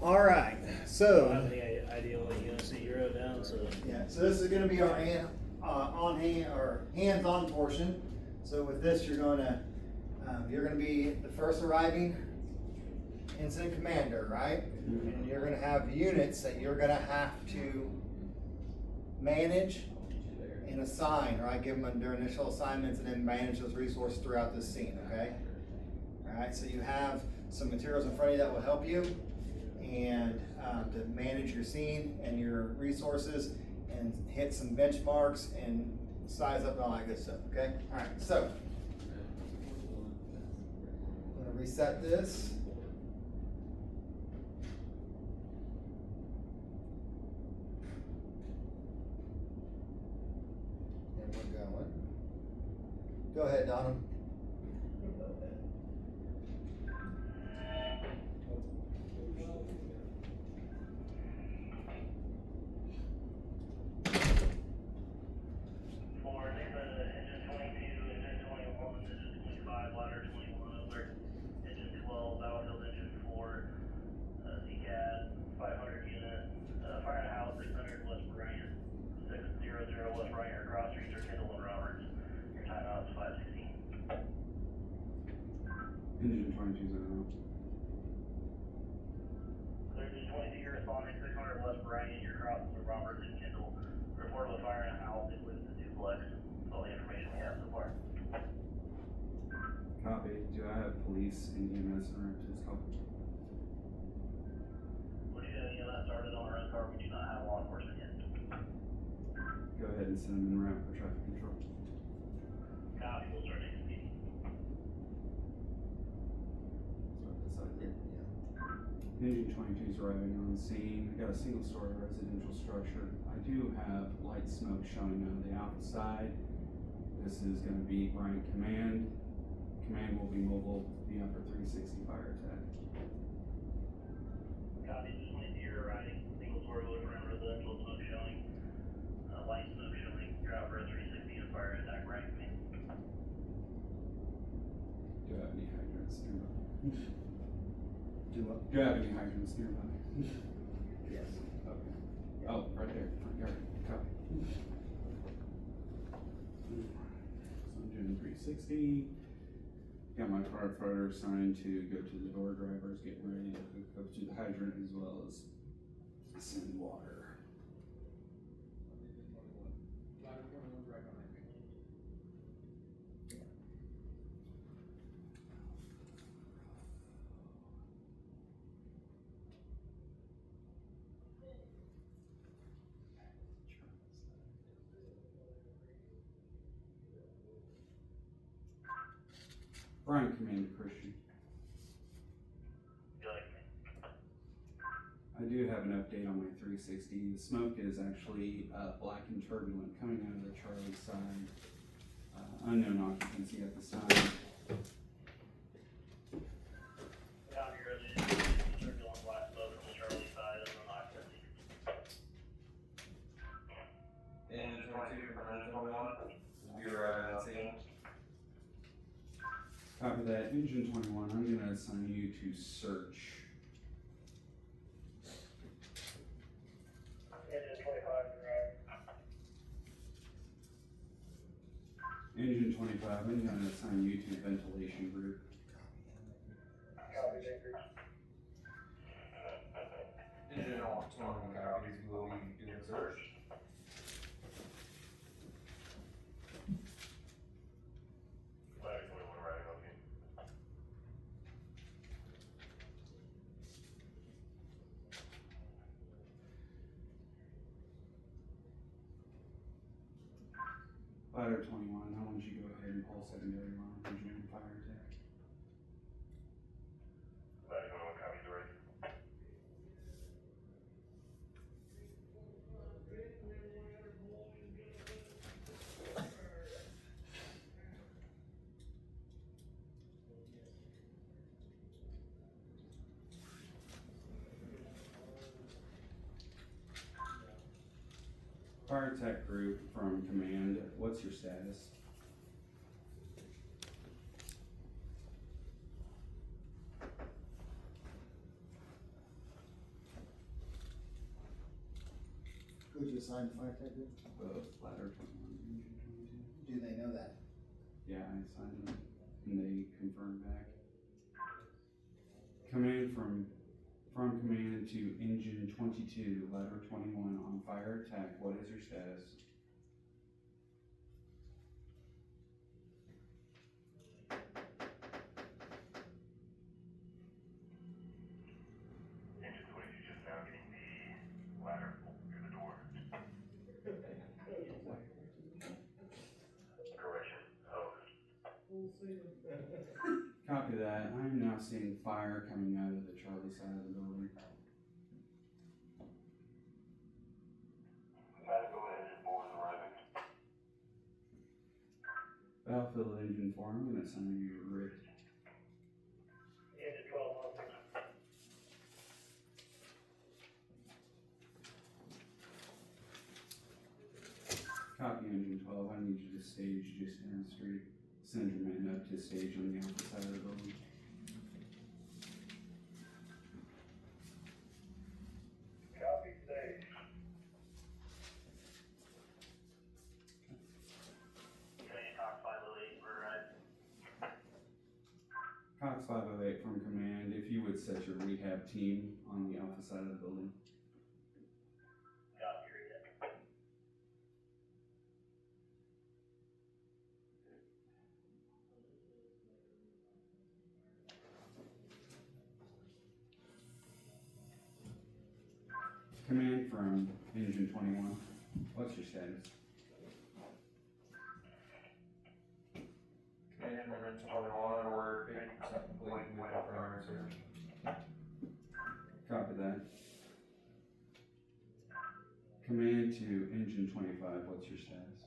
All right, I don't have so, any idea what you're gonna see. You wrote down, so. yeah, so this is gonna be our hands-on portion. So with this, you're gonna be the first arriving incident commander, right? And you're gonna have units that you're gonna have to manage and assign, right? Give them their initial assignments and then manage those resources throughout the scene, okay? All right, so you have some materials in front of you that will help you and to manage your scene and your resources and hit some benchmarks and size up and all that good stuff, okay? All right, so I'm gonna reset this. And we're going. Go ahead, Donna. Engine 22, engine 21, engine 25, ladder 21 over, engine 12, Battlefield engine 4, CCAD 500 unit, fire and house 600 West Bryant, 600 West Bryant, cross streets are Kendall and Roberts. Your timeout is 5:16. Engine 22 Clear engine 22, you're responding 600 West Bryant, your crosses are Roberts and Kendall. Report of a fire in a house, including the duplex. That's all the information we have so far. Copy. Do I have police and EMS around to this call? We're doing EMS started on our own car. We do not have law enforcement yet. Go ahead and send them en route for traffic control. Copy, we'll start next meeting. Start this side here. Engine 22 is arriving on scene. I got a single story residential structure. I do have light smoke showing on the alpha side. This is going to be Bryant Command. Command will be mobile via for 360 fire attack. Copy, just 22, you're arriving. Single story wood front residential, smoke showing. Light smoke showing. You're out for a 360 and fire attack, right? Do I have any hydrants nearby? Do what? Do I have any hydrants nearby? Yes. Okay. Oh, right there, front yard. Copy. So I'm doing 360. Got my firefighter assigned to go to the door drivers, getting ready to hook up to the hydrant as well as send water. Brian, Commander Christian. I do have an update on my 360. The smoke is actually black and turbulent coming out of the Charlie side. Unknown occupancy at this time. Copy, resident. Turbulent black smoke from the Charlie side of the occupancy. Engine 22 from engine 21. You're arriving on scene. Copy that. Engine 21, I'm going to assign you to search. Engine 25, right. Engine 25, I'm going to assign you to ventilation group. Copy, Baker. Engine 21 copies. You will be doing search. Ladder 21, right, okay. Ladder 21, I want you to go ahead and pull secondary alarm for June fire attack. Ladder 21, copy, Dory. Fire attack group from command, what's your status? Who'd you assign the fire tech group? Both ladder 21 and engine 22. Do they know that? Yeah, I signed them, and they confirmed back. Command from command to engine 22, ladder 21 on fire attack. What is your status? Engine 22 just now getting the ladder through the door. Correction. Oh. Copy that. I am now seeing fire coming out of the Charlie side of the building. Medical engine 4 is arriving. Battlefield engine 4, I'm gonna send you Rick. Engine 12 on 6. Copy engine 12. I need you to stage just down the street. Send your man up to stage on the opposite side of the building. Copy, stage. Command Cox 508 for arriving. Cox 508 from command, if you would set your rehab team on the alpha side of the building. Copy, read it. Command from engine 21, what's your status? Command from engine 21, we're 50% complete with our primary search. Copy that. Command to engine 25, what's your status?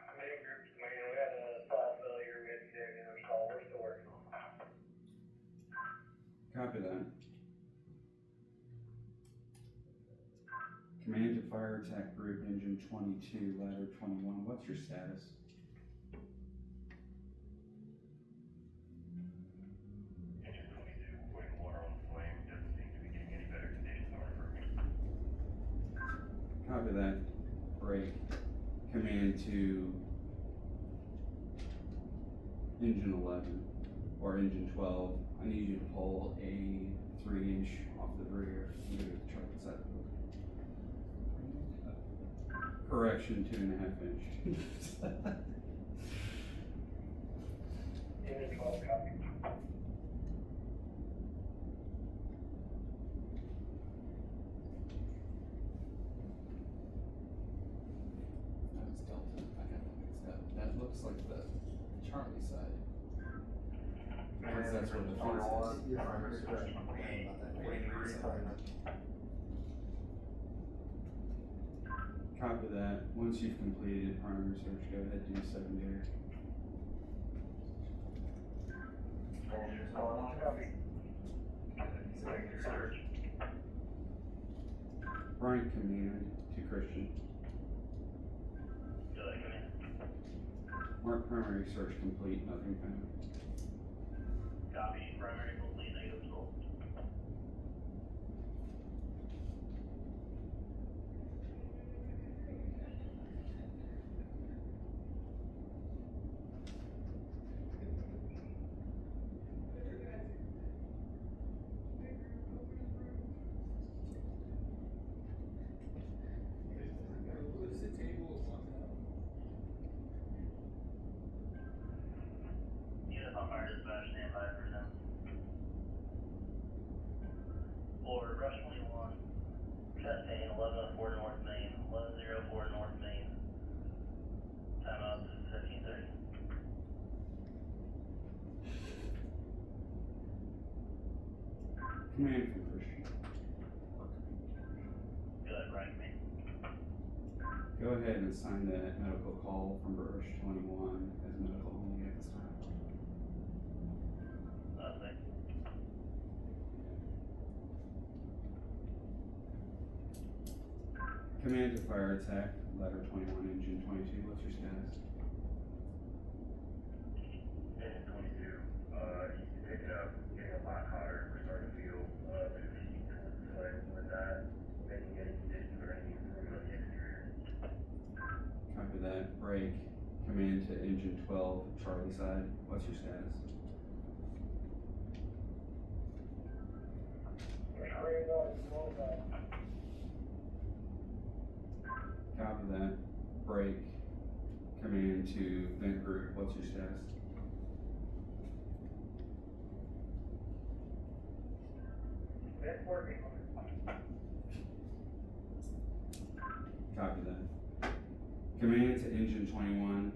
Command groups, command, we had a stall failure, we had to get it in our stall, we're still working on it. Copy that. Command to fire attack group engine 22, ladder 21, what's your status? Engine 22, putting water on the flame, doesn't seem to be getting any better conditions on it. Copy that. Break. Command to engine 11 or engine 12. I need you to pull a 3-inch off the rear and do it to Charlie side of the building. Correction, 2.5 inch. Engine 12, copy. That was Delta. I got that mixed up. That looks like the Charlie side. Because that's where the fence is. You're correct. About that. Waiting for reassignment. Copy that. Once you've completed primary search, go ahead and do secondary. Engine 12, copy. Secondary search. Bryant command to Christian. Go ahead, command. Mark primary search complete, nothing found. Copy, primary complete, negative result. Is the table Unit on fire dispatch, stand by for them. For Rush 21, Chastain, 1104 North Main, 1104 North Main. Time up, 15:30. Command from Christian. Go ahead, Brian, command. Go ahead and assign that medical call from Rush 21 as medical only at this time. Thank you. Command to fire attack, ladder 21, engine 22, what's your status? Engine 22, you can pick it up, getting a lot hotter, we're starting to feel, 2 feet, Charlie side, what's your status? Copy that, break, command to vent group, what's your status? Copy that. Command to engine 21,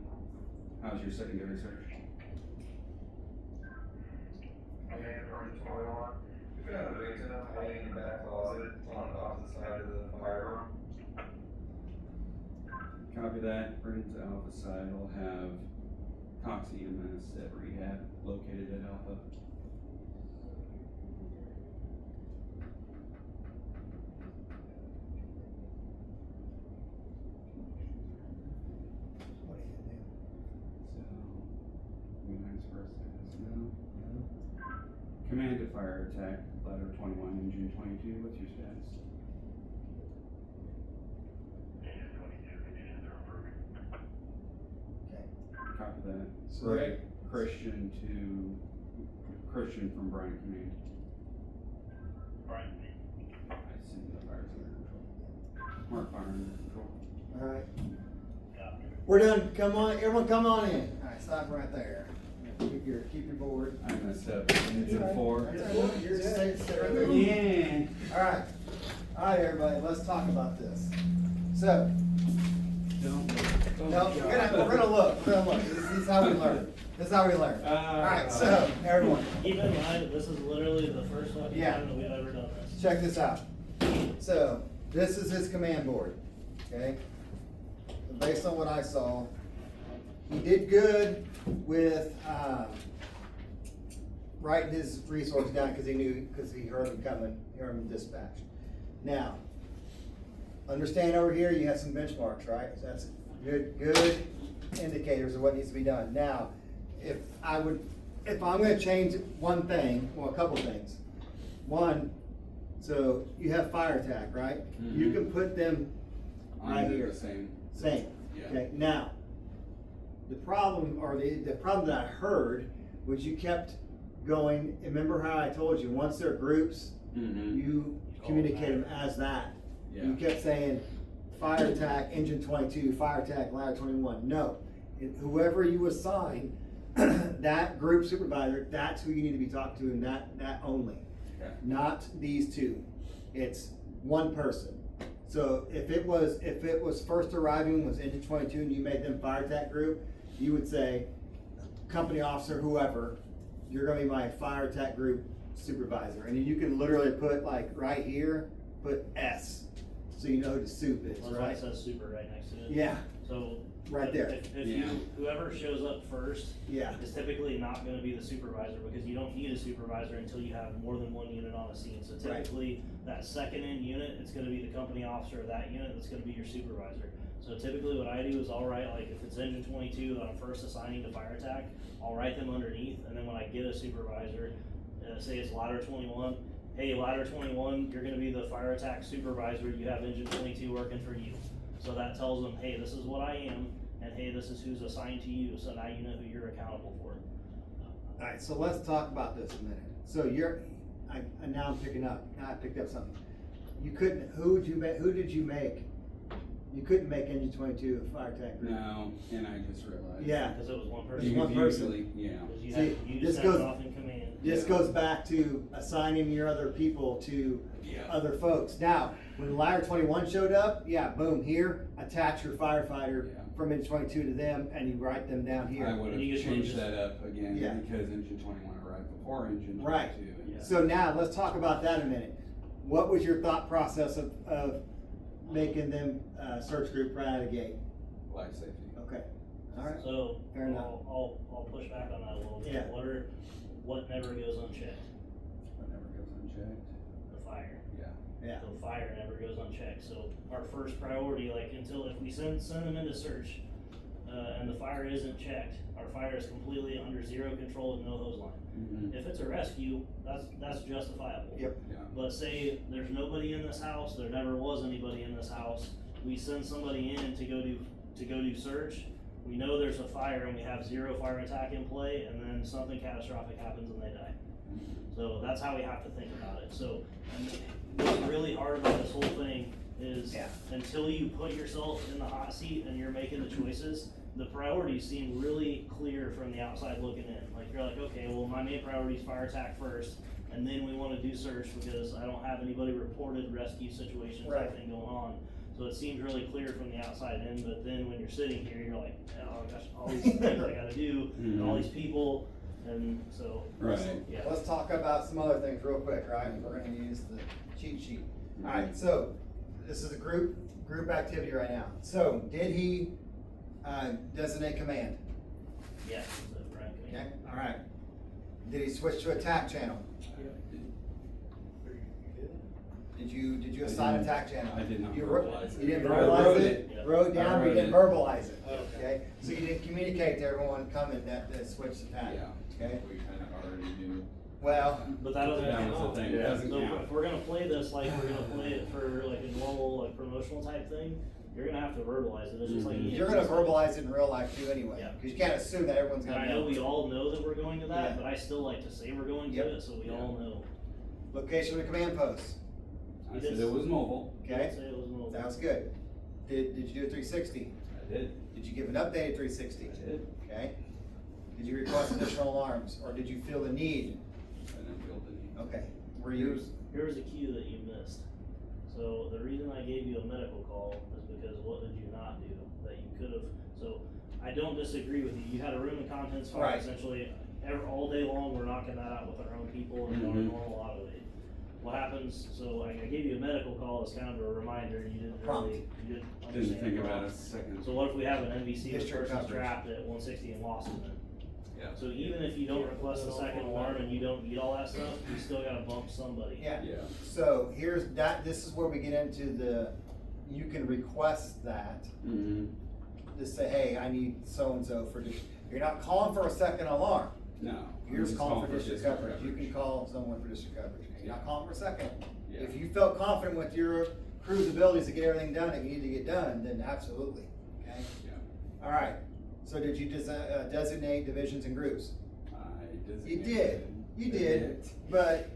how's your secondary search? Command from 21. We found a victim hiding in the back closet on the opposite side of the fire room. Copy that, bring it to Alpha side, I'll have Cox EMS at rehab located at Alpha. What do you So, United's first status now. Command to fire attack, ladder 21, engine 22, what's your status? Engine 22 conditions are improving. Copy that. So- Break, Christian from Bryant Command. Brian, I see the fire's under control. Mark fire under control. Alright, copy. we're done, come on, everyone come on in. Alright, stop right there. Keep your board. I messed up, engine 4. You're just stay right there. Yeah. Alright, everybody, let's talk about this. So, Don't. no, we're gonna look. This is how we learn. Alright, so, everyone, Keep in mind, this is literally the first fucking Yeah. time that we've ever done this. check this out. So, this is his command board, okay? Based on what I saw, he did good with, writing his resource down, cause he heard him coming, heard him dispatch. Now, understand over here, you have some benchmarks, right? So that's good indicators of what needs to be done. Now, if I'm gonna change one thing, well, a couple things. One, so you have fire attack, right? You Mhm. can put them right Under here. the same. Same, Yeah. okay, now, the problem, or the problem that I heard was you kept going, remember how I told you, once they're groups, Mm-hmm. you communicate them as that. Yeah. You kept saying, fire attack, engine 22, fire attack, ladder 21, no. Whoever you assign, that group supervisor, that's who you need to be talking to, and that only. Okay. Not these two, it's one person. So if it was first arriving was engine 22 and you made them fire attack group, you would say, company officer, whoever, you're gonna be my fire attack group supervisor. And then you can literally put like right here, put S, so you know who the soup is, That's why right? it says super right next to it. Yeah, So. Right there. If Yeah. whoever shows up first yeah, is typically not gonna be the supervisor, because you don't need a supervisor until you have more than one unit on a scene. So Right. typically, that second in unit, it's gonna be the company officer of that unit, that's gonna be your supervisor. So typically what I do is I'll write, like, if it's engine 22 that I'm first assigning to fire attack, I'll write them underneath, and then when I get a supervisor, say it's ladder 21, hey, ladder 21, you're gonna be the fire attack supervisor, you have engine 22 working for you. So that tells them, hey, this is what I am, and hey, this is who's assigned to you, so now you know who you're accountable for. alright, so let's talk about this a minute. So now I'm picking up, now I picked up something. You couldn't, who did you make? You couldn't make engine 22 a fire attack group. No, and I just realized. Yeah. Because it was one It's person. one person. Usually, yeah. Because you See, had, you this just had goes- it off in command. This Yeah. goes back to assigning your other people to Yeah. other folks. Now, when ladder 21 showed up, yeah, boom, here, attach your firefighter Yeah. from engine 22 to them, and you write them down I here. would And you have just wanna changed just- that up again Yeah. because engine 21 arrived before engine 22. Right. Yeah. So now, let's talk about that a minute. What was your thought process of making them, search group right out of the gate? Life safety. Okay, alright, So, Fair enough. I'll push back on that a little bit. Yeah. What never goes unchecked? That never goes unchecked. The fire. Yeah. yeah, The fire never goes unchecked, so our first priority, like, if we send them into search, and the fire isn't checked, our fire is completely under zero control with no hose line. Mm-hmm. If it's a rescue, that's justifiable. Yep. Yeah. But say there's nobody in this house, there never was anybody in this house, we send somebody in to go do search, we know there's a fire and we have 0 fire attack in play, and then something catastrophic happens and they die. So that's how we have to think about it. So, and what's really hard about this whole thing is Yeah. until you put yourself in the hot seat and you're making the choices, the priorities seem really clear from the outside looking in. Like, you're like, okay, well, my main priority is fire attack first, and then we wanna do search because I don't have anybody reported rescue situations or Right. anything going on. So it seems really clear from the outside in, but then when you're sitting here, you're like, oh gosh, all these things I gotta do, and all these people, and so. Right. Yeah. Let's talk about some other things real quick, right? We're gonna use the cheat sheet. Alright, so this is a group activity right now. So did he designate command? Yeah, so, right. Okay, alright. Did he switch to attack channel? Did you assign didn't- attack channel? I did not You verbalize it. You didn't I verbalize wrote it? it. Wrote it down, I but you wrote didn't it. verbalize it, okay? So you didn't communicate to everyone coming that switched attack, Yeah. okay? We kinda already knew. Well, But that doesn't That count. was the thing, it Yeah. doesn't So count. if we're gonna play this like we're gonna play it for like a normal, like promotional type thing, you're gonna have to verbalize it, it's just like. Mhm. you're gonna verbalize it in real life too anyway, Yeah. cause you can't assume that everyone's And gonna I know know. we all know that we're going to Yeah. that, but I still like to say we're going to Yep. it, so we all know. Location of the command post, I said it was mobile. okay? Say it was mobile. Sounds good. Did you do a 360? I did. Did you give an updated 360? I did. Okay. Did you request additional alarms, or did you feel the need? I didn't feel the need. Okay. Were you, Here's a cue that you missed. So the reason I gave you a medical call is because what did you not do that you could have, so I don't disagree with you. You had a room and contents fire Right. essentially, all day long, we're knocking that out with our own people and our Mhm. normal auto aid. What happens, so I gave you a medical call as kind of a reminder, you didn't Prompt. really, you didn't Didn't understand. think the about it a prompt. second. So what if we have an NVC, this District person's coverage. trapped at 160 in Lawson? Yeah. So even if you don't request the second alarm and you don't need all that stuff, you still gotta bump somebody. yeah. Yeah. So here's that, this is where we get into you can request that. Mm-hmm. Just say, hey, I need so-and-so for, you're not calling for a second alarm. No. You're just calling for district coverage. You can call someone for district coverage. You're not calling for a second. Yeah. If you felt confident with your crew's abilities to get everything done that you need to get done, then absolutely, okay? Yeah. All right, so did you designate divisions and groups? I You designated. You did, but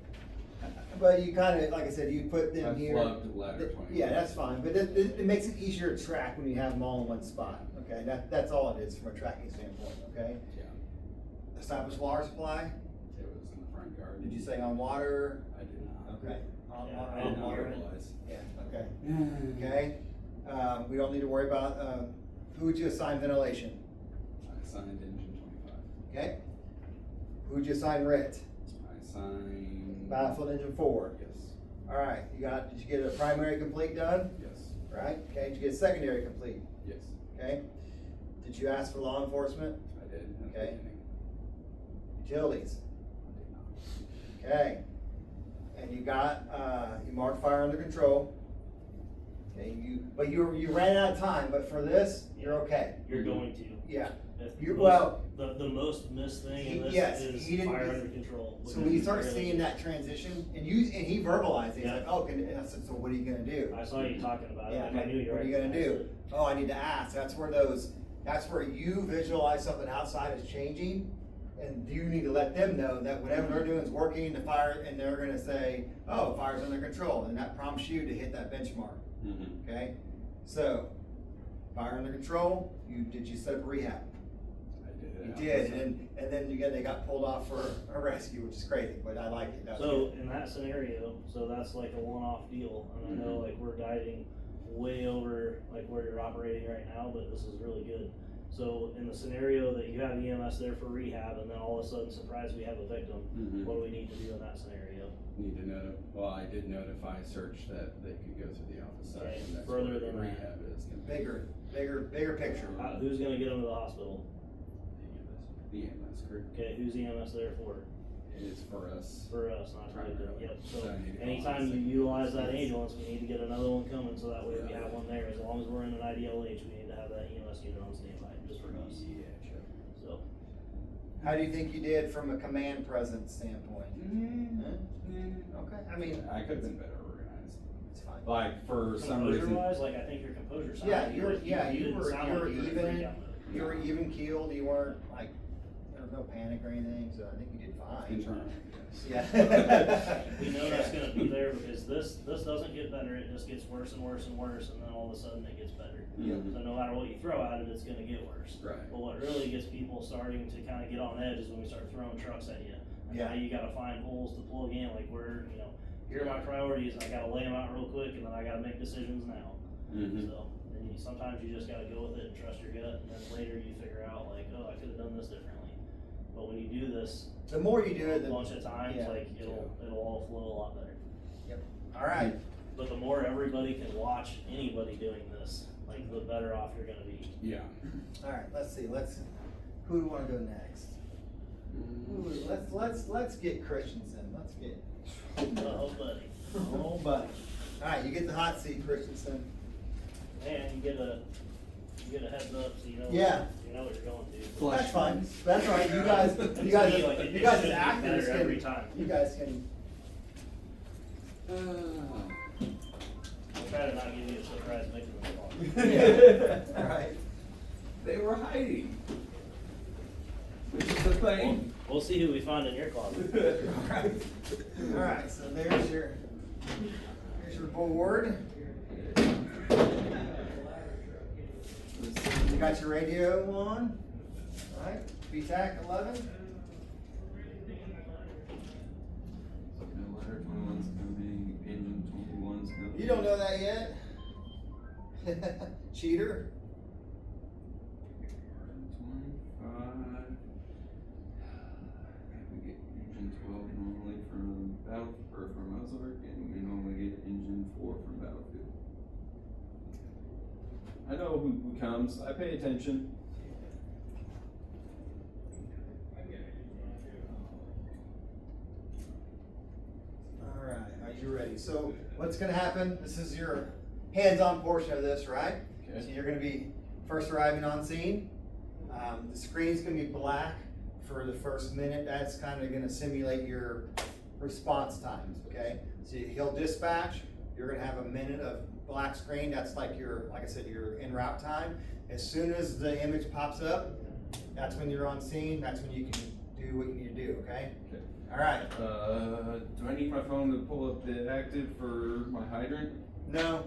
you kinda, like I said, you put them I here. flubbed ladder 20. Yeah, that's fine, but it makes it easier to track when you have them all in one spot, okay? That's all it is from a tracking standpoint, okay? Yeah. Establish water supply, It was in the front garden. did you say on water? I did not. Okay. On Yeah, water, I on didn't water. verbalize. Yeah, okay, okay? We don't need to worry about, who would you assign ventilation, I signed engine 25. okay? Who would you assign RIT? I signed. Battlefield engine 4. Yes. Alright, did you get a primary complete done? Yes. Right, okay, did you get a secondary complete? Yes. Okay? Did you ask for law enforcement? I did. At the Okay. beginning. Utilities? I did not. Okay. And you got, you marked fire under control. Okay, but you ran out of time, but for this, you're okay. You're going to. Yeah. If You- most- well- The most missed thing in this Yes, is he didn't- fire under control. So when you start Because seeing that transition, and he verbalized it, he's Yeah. like, oh, and I said, so what are you gonna do? I saw you talking about it, Yeah, like I knew you what are you gonna do? Oh, I need to ask, that's where you visualize something outside is changing, and you need to let them know that whatever they're doing is working, the fire, and they're gonna say, oh, fire's under control, and that prompts you to hit that benchmark, Mm-hmm. okay? So, fire under control, did you set up a rehab? I did. You did, and then they got pulled off for a rescue, which is crazy, but I like it. That's So good. in that scenario, so that's like a one-off deal, and I know Mhm. like we're diving way over like where you're operating right now, but this is really good. So in the scenario that you have EMS there for rehab, and then all of a sudden, surprise, we have a victim, Mhm. what do we need to do in that scenario? Need to well, I did notify search that they could go through the office side. Okay, And that's further where the than that. rehab is. Bigger picture. Who's gonna get them to the hospital? The ambulance crew. Okay, who's EMS there for? It's for us. For us, not for them. Primarily. Yep, So so I need to call anytime and you say- utilize that ambulance, we need to get another one coming, so that way we Yeah. have one there. As long as we're in an IDLH, we need to have that EMS unit on standby, just for us, Yeah, sure. so. How do you think you did from a command presence standpoint? Okay, I mean, I could have been better organized. it's fine. Like for some Composure reason. wise, like I think your composure sounded. Yeah, you you didn't were sound like you were in even. freak out mode. You were even keeled, you weren't like, there was no panic or anything, so I think you did fine. Internal. Yeah. We know that's gonna be there because this doesn't get better, it just gets worse and worse and worse, and then all of a sudden it gets better. Mhm. So no matter what you throw at it, it's gonna get worse. Right. But what really gets people starting to kinda get on edge is when we start throwing trucks at you. And now Yeah. you gotta find holes to plug in, like here are my priorities, I gotta lay them out real quick, and then I gotta make decisions now. Mhm. So, and sometimes you just gotta go with it and trust your gut, and then later you figure out like, oh, I could've done this differently. But when you do this The more you do a it, the. bunch of times, yeah. like, it'll all flow a lot better. Alright, But the more everybody can watch anybody doing this, like, the better off you're gonna be. Yeah. alright, let's see, who do we wanna go next? Ooh, let's get Christensen, let's get, Oh, buddy. oh buddy. Alright, you get the hot seat, Christensen. And you get a heads up, so you know, Yeah. you know what you're going to. That's fine, that's all right, you guys, Like, you it guys should as be actors better every can, time. you guys can, I'll try to not give you a surprise making this call. yeah, alright. They were hiding. Which is the thing. We'll see who we find in your closet. Alright, so here's your board. You got your radio on, alright, VTAC 11. No letter 21's coming, engine 21's coming. You don't know that yet? Cheater. 25. We get engine 12 normally from from Ozark, and we normally get engine 4 from Battlefield. I know who comes. I pay attention. Alright, are you ready? So what's gonna happen, this is your hands-on portion of this, right? Okay. So you're gonna be first arriving on scene. The screen's gonna be black for the first minute. That's kind of gonna simulate your response times, okay? So he'll dispatch, you're gonna have a minute of black screen. That's like like I said, your en route time. As soon as the image pops up, that's when you're on scene. That's when you can do what you need to do, okay? Okay. Alright, Do I need my phone to pull up the active for my hydrant? no.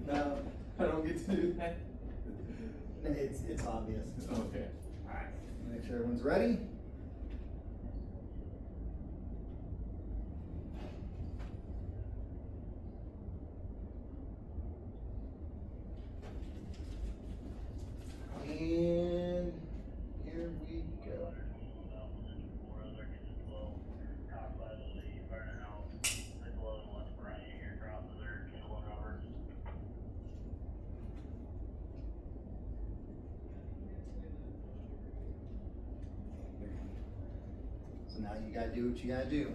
No, I don't get to do that. it's obvious. Okay. Alright, make sure everyone's ready. And here we go. So now you gotta do what you gotta do.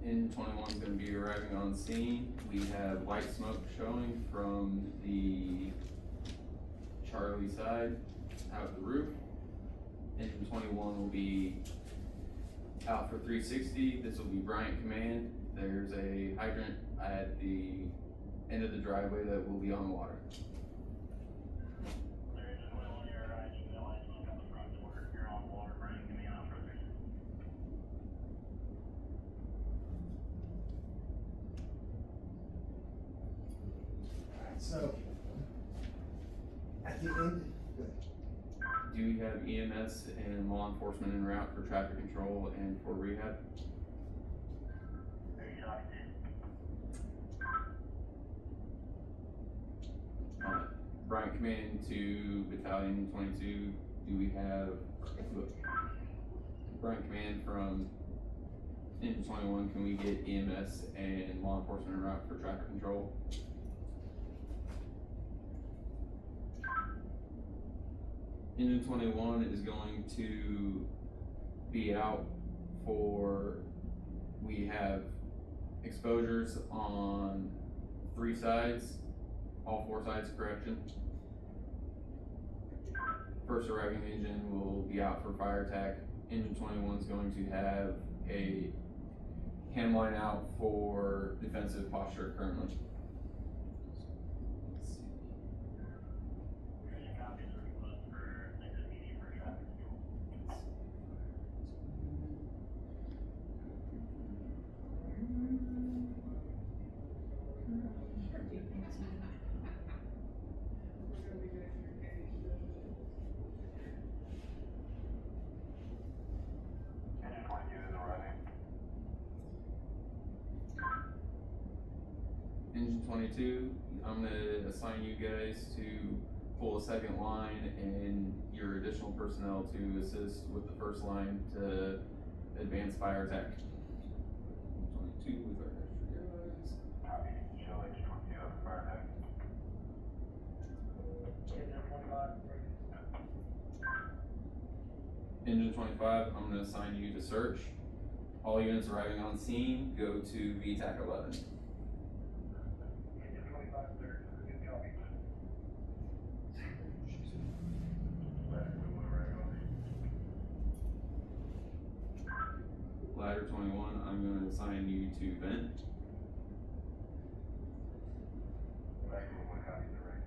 Engine 21's gonna be arriving on scene. We have white smoke showing from the Charlie side out the roof. Engine 21 will be out for 360. This will be Bryant Command. There's a hydrant at the end of the driveway that will be on water. So, at the end, good. Do you have EMS and law enforcement en route for traffic control and for rehab? On it. Bryant Command to Battalion 22, do we have, Bryant Command from Engine 21, can we get EMS and law enforcement en route for traffic control? Engine 21 is going to be out for, we have exposures on 3 sides, all 4 sides, correction. First arriving engine will be out for fire attack. Engine 21 is going to have a hand line out for defensive posture currently. There's copies of request for exit PD for traffic control. Engine 22 is arriving. Engine 22, I'm gonna assign you guys to pull a second line and your additional personnel to assist with the first line to advance fire attack. 22 with our extra guys. Copy. Show Engine 22 up for fire attack. Engine 25, I'm gonna assign you to search. All units arriving on scene, go to VTAC 11. Engine 25, sir. Good copy. Ladder 21 arriving on scene. Ladder 21, I'm gonna assign you to vent. Ladder 21 copies the right.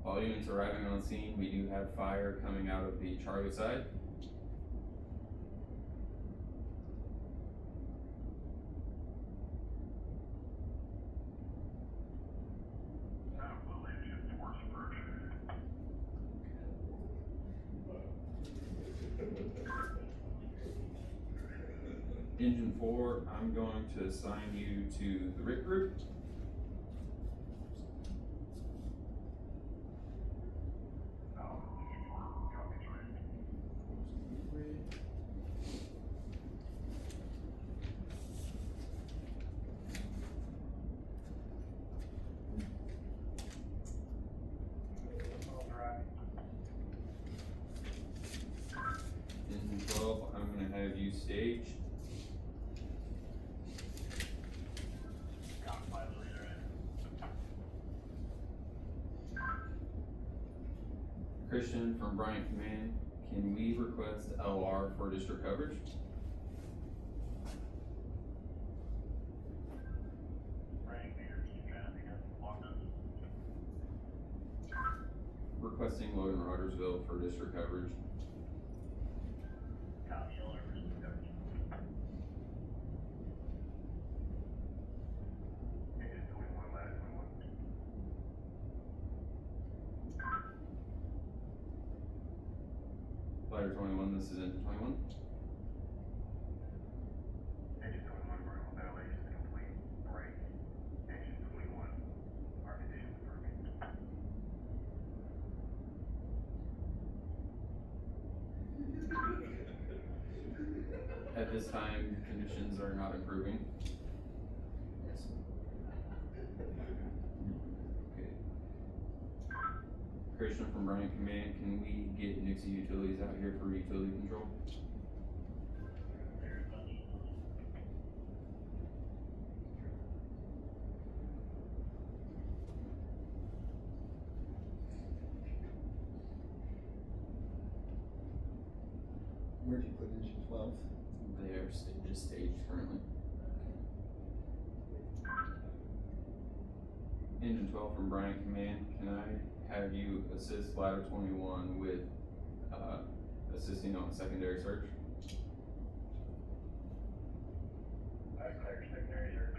All units arriving on scene, we do have fire coming out of the Charlie side. Engine 4 first. Engine 4, I'm going to assign you to the RIT group. Engine 12, I'm gonna have you stage. Christian from Bryant Command, can we request LR for district coverage? Requesting Logan Rogersville for district coverage. Copy LR for district coverage. Engine 21, ladder 21. Ladder 21, this is engine 21. Engine 21, vertical ventilation is complete. Break. Engine 21, our conditions improving. At this time, conditions are not improving. Okay. Christian from Bryant Command, can we get Nixie Utilities out here for utility control? There's no need. Where'd you put engine 12? They are just staged currently. Engine 12 from Bryant Command, can I have you assist ladder 21 with, assisting on secondary search? I clear secondary search.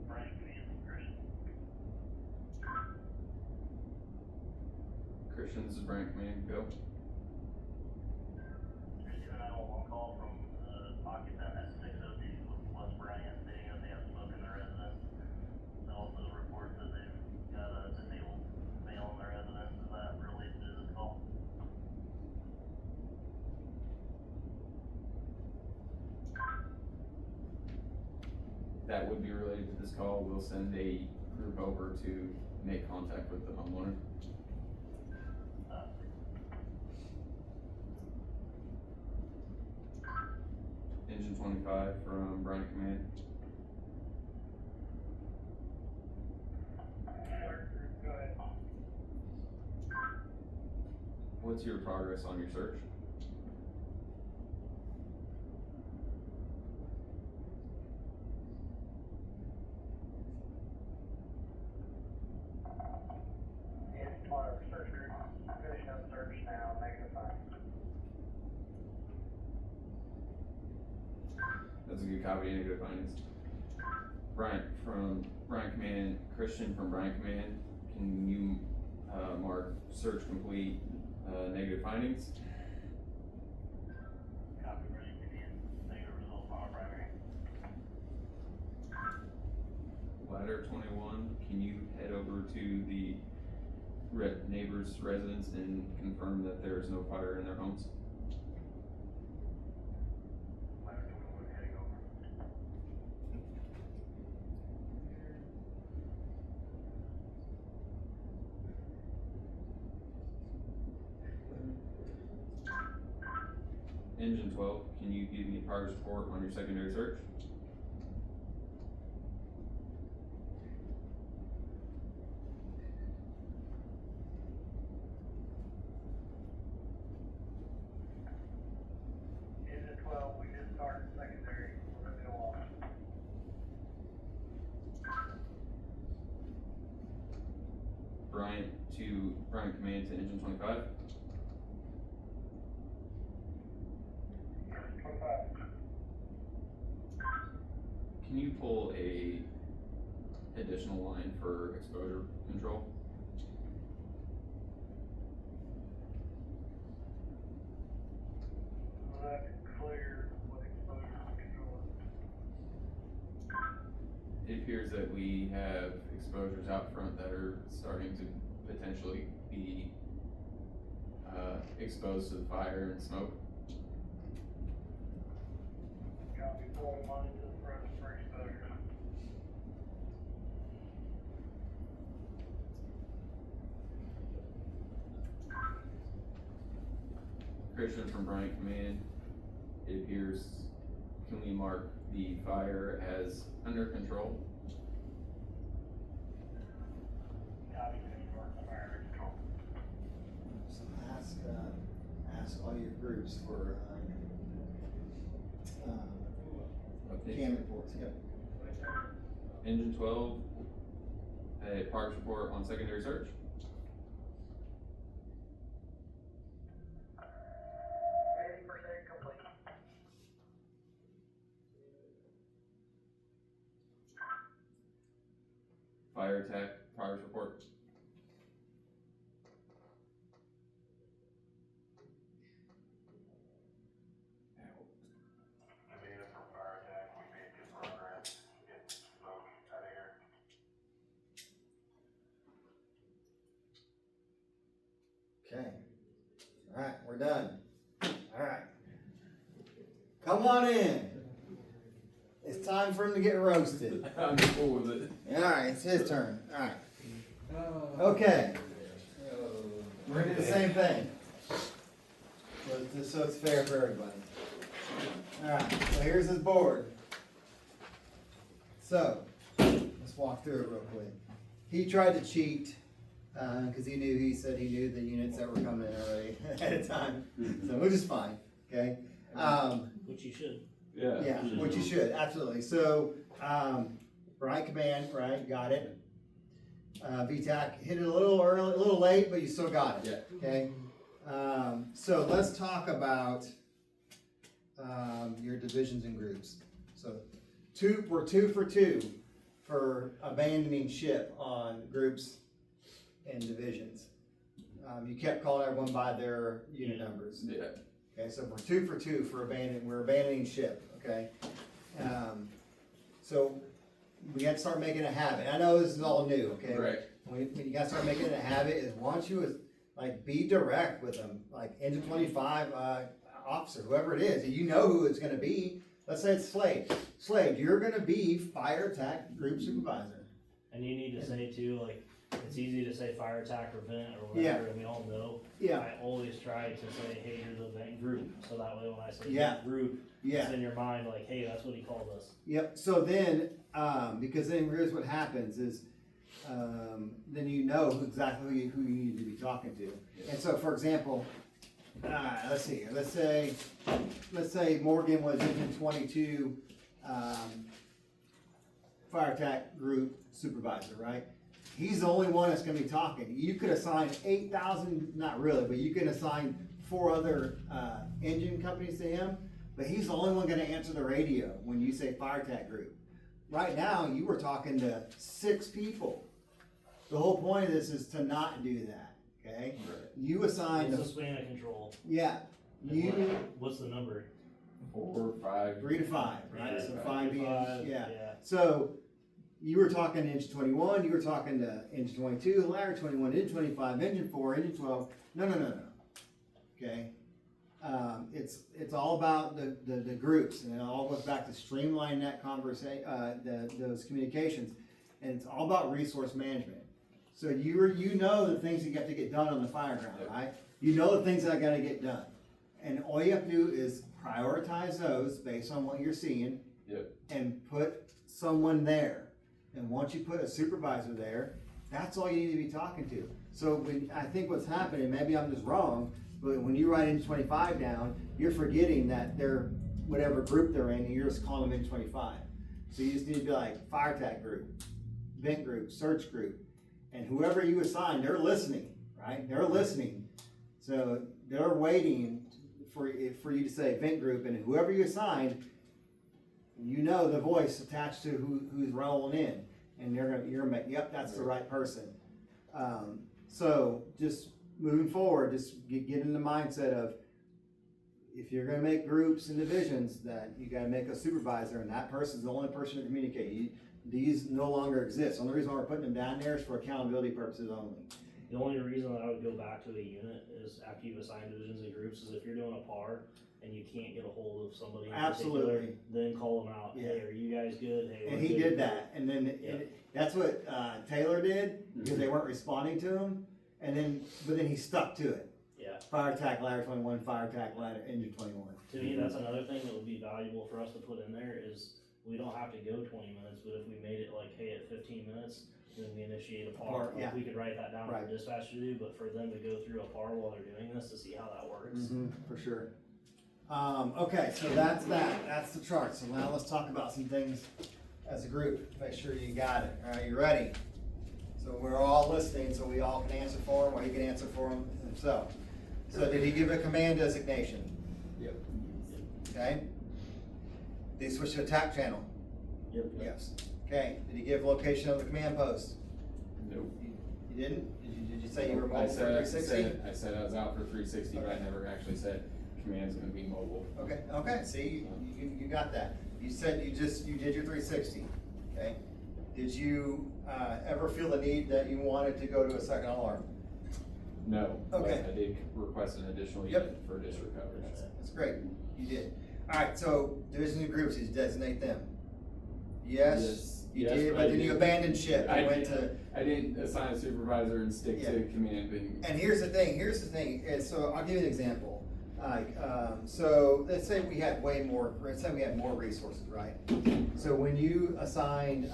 Brian Command, Christian. This is Brant Command, go. Receiving a 911 call from, occupant at 602 West Bryant stating that they have smoke in their residence. They also report that they've got a disabled male in their residence. Is that related to this call? That would be related to this call. We'll send a group over to make contact with the homeowner. Engine 25 from Bryant Command. Go ahead. What's your progress on your search? It's part of search group, finishing up search now, negative 5. That's a good copy, any good findings. Bryant from Bryant Command, Christian from Bryant Command, can you, mark search complete, negative findings? Copy, Bryant Command, negative results on our primary. Ladder 21, can you head over to the neighbor's residence and confirm that there is no fire in their homes? Ladder 21 heading over. Engine 12, can you give me a progress report on your secondary search? Engine 12, we just started secondary, we're gonna go off. Bryant Command to Engine 25. 25. Can you pull a additional line for exposure control? Was that clear what exposure control is? It appears that we have exposures out front that are starting to potentially be, exposed to the fire and smoke. Copy, pulling line to the front for exposure. Christian from Bryant Command, it appears, can we mark the fire as under control? Copy, finish work on fire control. So ask all your groups for, cam reports, yep. Engine 12, a progress report on secondary search. 80% complete. Fire attack progress report. The unit from fire attack, we made good progress, getting smoke out of here. Okay. Alright, we're done. Alright. Come on in. It's time for him to get roasted. I'm cool with it. Alright, it's his turn. Alright. Okay. We're gonna do the same thing. So it's fair for everybody. Alright, so here's his board. So, let's walk through it real quick. He tried to cheat, cause he said he knew the units that were coming in already ahead of time. So, which is fine, okay? Which you should. Yeah, which you should, absolutely. So, Bryant Command, right, got it. VTAC hit it a little early, a little late, but you still got it, okay? So let's talk about, your divisions and groups. So, we're 2 for 2 for abandoning ship on groups and divisions. you kept calling everyone by their unit numbers. Yeah. Okay, so we're 2 for 2 for we're abandoning ship, okay? So we got to start making a habit. I know this is all new, okay? Right. When you got to start making it a habit is once you like be direct with them, like Engine 25 officer, whoever it is, you know who it's gonna be. Let's say it's Slade. Slade, you're gonna be fire attack group supervisor. And you need to say too, like, it's easy to say fire attack or vent or Yeah. whatever, and we all know. Yeah. I always try to say, hey, you're the vent group, so that way when I say Yeah. vent group, Yeah. it's in your mind like, hey, that's what he called us. Yep, so then, because then here's what happens is, then you know exactly who you need to be talking to. And so, for example, let's see here, let's say Morgan was Engine 22, fire attack group supervisor, right? He's the only one that's gonna be talking. You could assign 8,000, not really, but you can assign 4 other, engine companies to him, but he's the only one gonna answer the radio when you say fire attack group. Right now, you were talking to 6 people. The whole point of this is to not do that, okay? You assign, It's a span of control. yeah, And you, What's the number? 4, 5. 3 to 5, right? Yeah, So right. 5 being, Five, yeah. So, you were talking to Engine 21, you were talking to Engine 22, Ladder 21, Engine 25, Engine 4, Engine 12, no. Okay? It's all about the groups, and it all goes back to streamline that those communications, and it's all about resource management. So you know the things that you have to get done on the fire ground, Yep. right? You know the things that gotta get done, and all you have to do is prioritize those based on what you're seeing. Yep. And put someone there, and once you put a supervisor there, that's all you need to be talking to. So I think what's happening, maybe I'm just wrong, but when you write Engine 25 down, you're forgetting that they're, whatever group they're in, and you're just calling them Engine 25. So you just need to be like, fire attack group, vent group, search group, and whoever you assign, they're listening, right? They're listening. So they're waiting for you to say vent group, and whoever you assign, you know the voice attached to who's rolling in, and you're gonna make, yep, that's the right person. So just moving forward, just get in the mindset of, if you're gonna make groups and divisions, that you gotta make a supervisor, and that person's the only person to communicate. These no longer exist. The only reason why we're putting them down there is for accountability purposes only. The only reason that I would go back to a unit is after you've assigned divisions and groups, is if you're doing a par and you can't get a hold of somebody in particular, Absolutely. then call them out. Hey, Yeah. are you guys good? Hey, And we're he good. did that, and then that's what Taylor did, because they weren't responding to him, but then he stuck to it. Yeah. Fire attack ladder 21, fire attack ladder engine 21. To me, that's another thing that would be valuable for us to put in there is we don't have to go 20 minutes, but if we made it like, hey, at 15 minutes, then we initiate a par. Yeah. We could write that down Right. for dispatch to do, but for them to go through a par while they're doing this to see how that works. For sure. Okay, so that's that. That's the chart. So now let's talk about some things as a group. Make sure you got it. All right, you ready? So we're all listening, so we all can answer for him, or he can answer for himself. So did he give a command designation? Yep. Okay. Did he switch to attack channel? Yep. Yes. Okay. Did he give location of the command post? Nope. You didn't? Did you say you were I mobile for said, 360? I said I was out for 360, but I never actually said command's gonna be mobile. Okay, see, you got that. You said you did your 360, okay? Did you, ever feel the need that you wanted to go to a second alarm? No. but Okay. I did request an additional Yep. unit for district coverage. That's great, you did. Alright, so divisions and groups, did you designate them? Yes, you Yes, did, but but I then you didn't- abandoned ship I and went did- to, I didn't assign a supervisor and stick Yeah. to command and. and here's the thing, is, so I'll give you an example. Like, so let's say we had more resources, right? So when you assigned,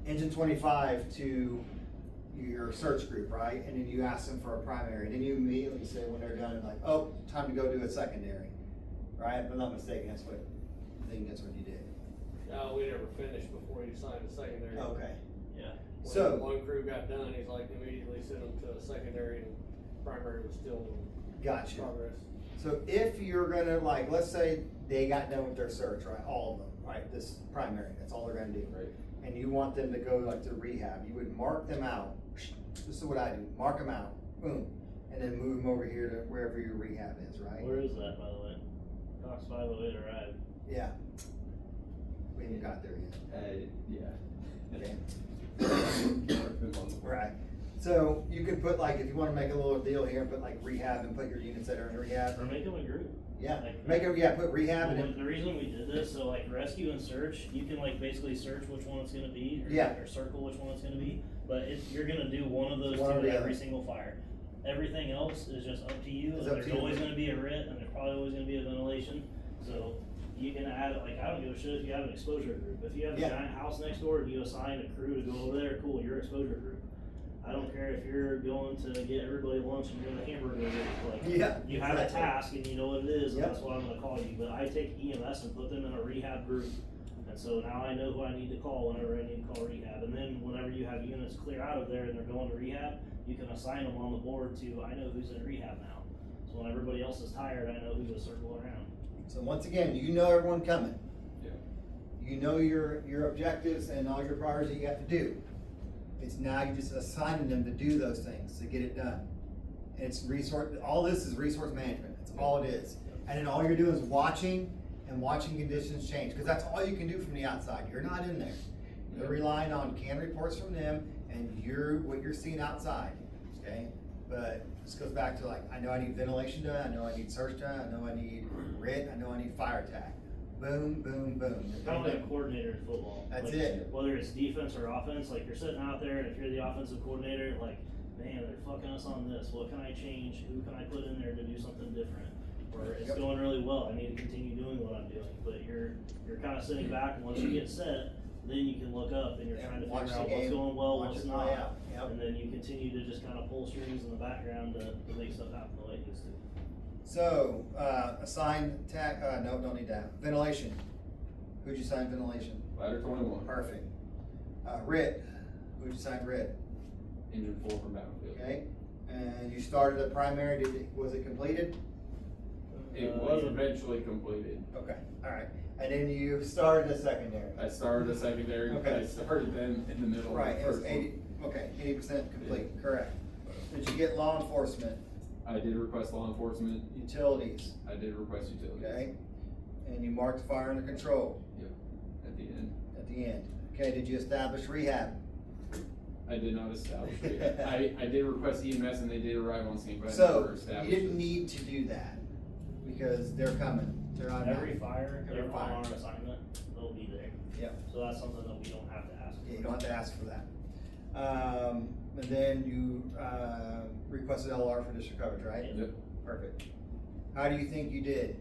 engine 25 to your search group, right? And then you ask them for a primary, and then you immediately say when they're done, like, oh, time to go do a secondary, right? If I'm not mistaken, that's what you did. No, we never finished before he signed the secondary. Okay, Yeah. When so- one crew got done, he's like immediately sent them to a secondary, and primary was still in gotcha. progress. So if you're gonna, like, let's say they got done with their search, right, all of them, right, this primary, that's all they're gonna do. Right. And you want them to go like to rehab, you would mark them out, this is what I do, mark them out, boom, and then move them over here to wherever your rehab is, right? Where is that, by the way? Cox 508 arrived. Yeah. We haven't got there yet. Yeah. Okay. Been on the- Right. So you could put like, if you wanna make a little deal here, put like rehab and put your units that are in rehab. Or make them a group. Yeah, Like- make it, yeah, put rehab and Well, then, the reason we did this, so like rescue and search, you can like basically search which one it's gonna be, or, Yeah. or circle which one it's gonna be, but you're gonna do one of those One or two the every other. single fire. Everything else is just up to you, It's and up there's to you. always gonna be a RIT, and there's probably always gonna be a ventilation, so you can add, like, I don't give a shit if you have an exposure group, if you have a Yeah. giant house next door, and you assign a crew to go over there, cool, you're exposure group. I don't care if you're going to get everybody lunch and you're the hamburger, like, yeah. you have a exactly. task and you know what it is, and Yep. that's what I'm gonna call you, but I take EMS and put them in a rehab group. And so now I know who I need to call whenever I need to call rehab, and then whenever you have units clear out of there and they're going to rehab, you can assign them on the board to, I know who's in rehab now. So when everybody else is tired, I know who to circle around. So once again, you know everyone coming. Yeah. You know your objectives and all your priorities that you have to do. It's now you just assigning them to do those things, to get it done. And it's resource, all this is resource management, that's all it is. And then all you're doing is watching and watching conditions change, because that's all you can do from the outside, you're not in there. You're relying on canned reports from them and what you're seeing outside, okay? But this goes back to like, I know I need ventilation done, I know I need search done, I know I need RIT, I know I need fire attack. Boom, boom, boom. Kind of like a coordinator in football. That's Like, it. Whether it's defense or offense, like you're sitting out there and if you're the offensive coordinator, like, man, they're fucking us on this, what can I change, who can I put in there to do something different? Or it's Yep. going really well, I need to continue doing what I'm doing, but you're kind of sitting back and once you get set, then you can look up and you're trying to Watch figure the out what's game, going well, watch what's it play not. out. Yep. And then you continue to just kind of pull strings in the background to make stuff happen the way it needs to. So, assign tac, no, don't need that. Ventilation. Who'd you sign ventilation? Ladder 21. Perfect. RIT. Who'd you sign RIT? Engine 4 from Battlefield. Okay. And you started a primary, was it completed? It was eventually completed. Okay, alright. And then you started a secondary. I started a secondary, Okay. I started them in the middle Right, of it the was first 80, okay, 80% complete, correct. Did you get law enforcement, one. I did request law enforcement, utilities, I did request utilities. okay? And you marked fire under control At the end. at the end. Okay, did you establish rehab? I did not establish it. I did request EMS and they did arrive on scene, but I So, never you established didn't it. need to do that, because they're coming, they're on. Every fire, Every they're fire. on our assignment, they'll be there. Yep. So that's something that we don't have to ask for. Yeah, you don't have to ask for that. And then you, requested LR for district coverage, right? Yep. Perfect. How do you think you did?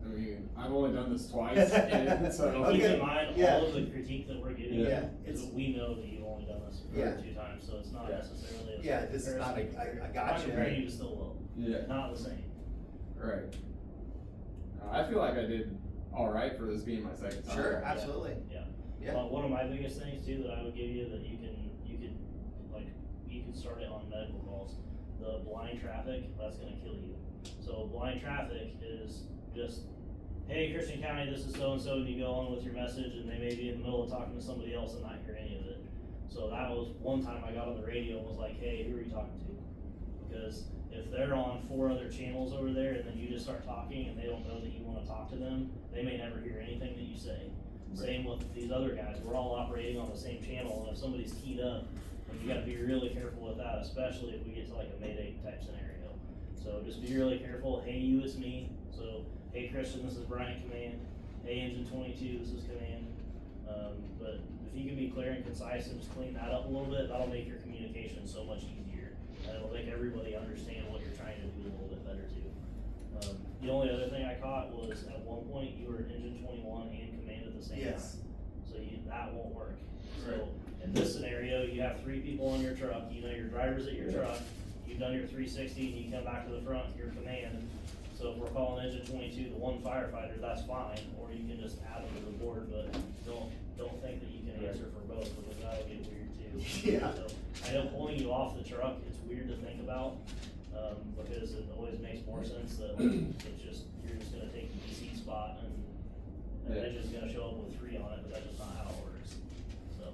I mean, I've only done this twice, and so. Keep Okay, in mind, yeah. all of the critique that we're getting, Yeah, is it's- we know that you've only done this Yeah. 2 times, so it's not Yeah. necessarily. a Yeah, fair this is not a- comparison. I got Not you. comparing you to still low, Yeah, not the same. right. I feel like I did alright for this being my second time. Sure, absolutely. Yeah. Yeah. One of my biggest things too that I would give you that you could start it on medical calls. The blind traffic, that's gonna kill you. So blind traffic is just, hey, Christian County, this is so-and-so, and you go on with your message and they may be in the middle of talking to somebody else and not hear any of it. So that was one time I got on the radio and was like, hey, who are you talking to? Because if they're on 4 other channels over there and then you just start talking and they don't know that you wanna talk to them, they may never hear anything that you say. Same with these other guys, we're all operating on the same channel, and if somebody's keyed up, then you gotta be really careful with that, especially if we get to like a Mayday type scenario. So just be really careful, hey, you, it's me, so, hey, Christian, this is Brian Command, hey, Engine 22, this is Command. But if you can be clear and concise and just clean that up a little bit, that'll make your communication so much easier. And it'll make everybody understand what you're trying to do a little bit better too. The only other thing I caught was at one point you were Engine 21 and Command at the same time. Yes. So that won't work. So in this scenario, you have 3 people on your truck, you know your driver's at your truck, you've done your 360 and you come back to the front, your Command. So if we're calling Engine 22 the 1 firefighter, that's fine, or you can just add them to the board, but don't think that you can answer for both, because that'll get weird too. Yeah. So I know pulling you off the truck, it's weird to think about, because it always makes more sense that it's just, you're just gonna take the DC spot and Yeah. Engine's gonna show up with 3 on it, but that's just not how it works, so.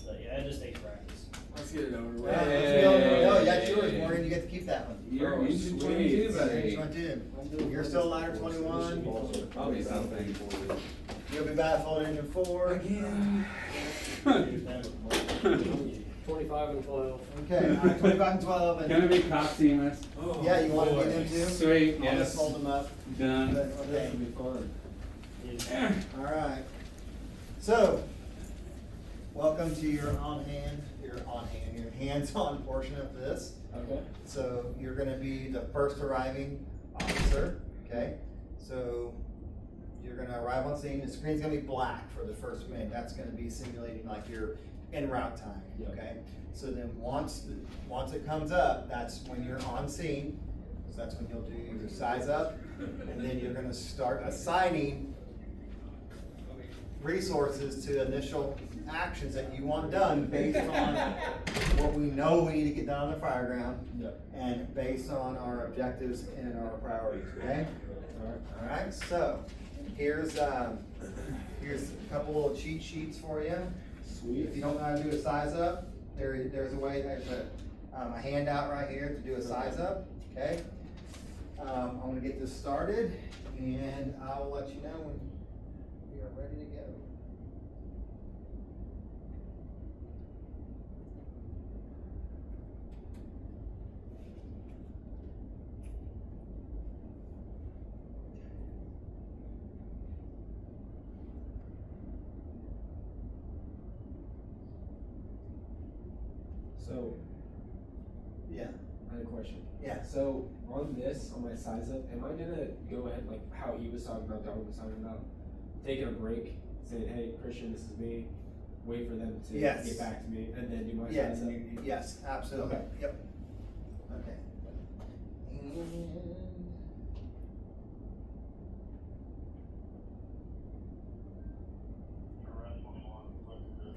But yeah, it just takes practice. Let's get it over with. No, that's yours, Morgan, you get to keep that one. You're Oh, engine sweet. 22, buddy. Engine 22. You're still ladder 21. I'll be something. You'll be baffled engine 4. Again. 25 and 12. Okay, all right, 25 and 12. And Gonna be cop seamless. yeah, you want to get them too? Sweet, I'll yes. just fold them up. Done. But, okay. be fun. All right. So, welcome to your your hands-on portion of this. Okay. So you're gonna be the first arriving officer, okay? So you're gonna arrive on scene, the screen's gonna be black for the first minute, that's gonna be simulating like your en route time, Yep. okay? So then once it comes up, that's when you're on scene, so that's when you'll do your size up, and then you're gonna start assigning resources to initial actions that you want done based on what we know we need to get done on the fire ground. Yep. And based on our objectives and our priorities, okay? Alright, so here's a couple little cheat sheets for you. Sweet. If you don't know how to do a size up, there's a handout right here to do a size up, okay? I'm gonna get this started and I'll let you know when we are ready to go. So, Yeah, I had a question. yeah. So, on this, on my size up, am I gonna go ahead, like how he was talking about, Darwin was talking about, taking a break, saying, hey, Christian, this is me, wait for them to Yes. get back to me, and then do my Yes, size up? yes, absolutely, Okay. yep. Okay. And Run 21, look at this.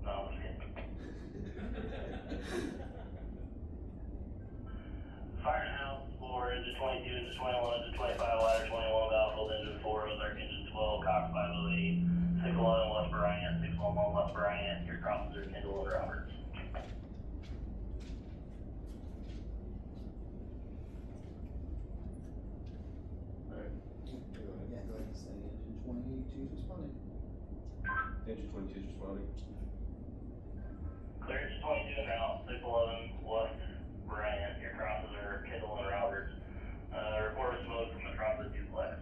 No, I'm just kidding. Firehouse for engine 22, engine 21, engine 25, ladder 21, Battlefield engine 4, Ozark engine 12, Cox 508, 611 West Bryant, 611 West Bryant, your crosses are Kendall and Roberts. yeah, go ahead and say engine 22 is responding. Engine 22 is responding. Clear engine 22 and out, 611 West Bryant, your crosses are Kendall and Roberts. Report of smoke from across the duplex.